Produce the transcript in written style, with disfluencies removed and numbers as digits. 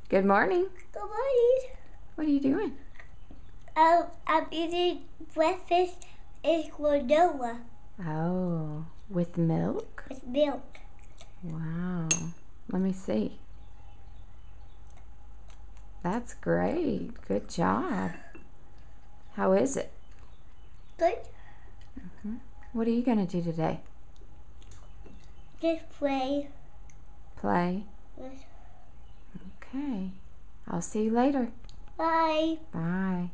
Good morning. Good morning. What are you doing? I'm eating breakfast in granola Oh, with milk? with milk. Wow. Let me see. That's great. Good job. How is it? Good. What are you going to do today? Just play. Play? Okay. I'll see you later. Bye. Bye.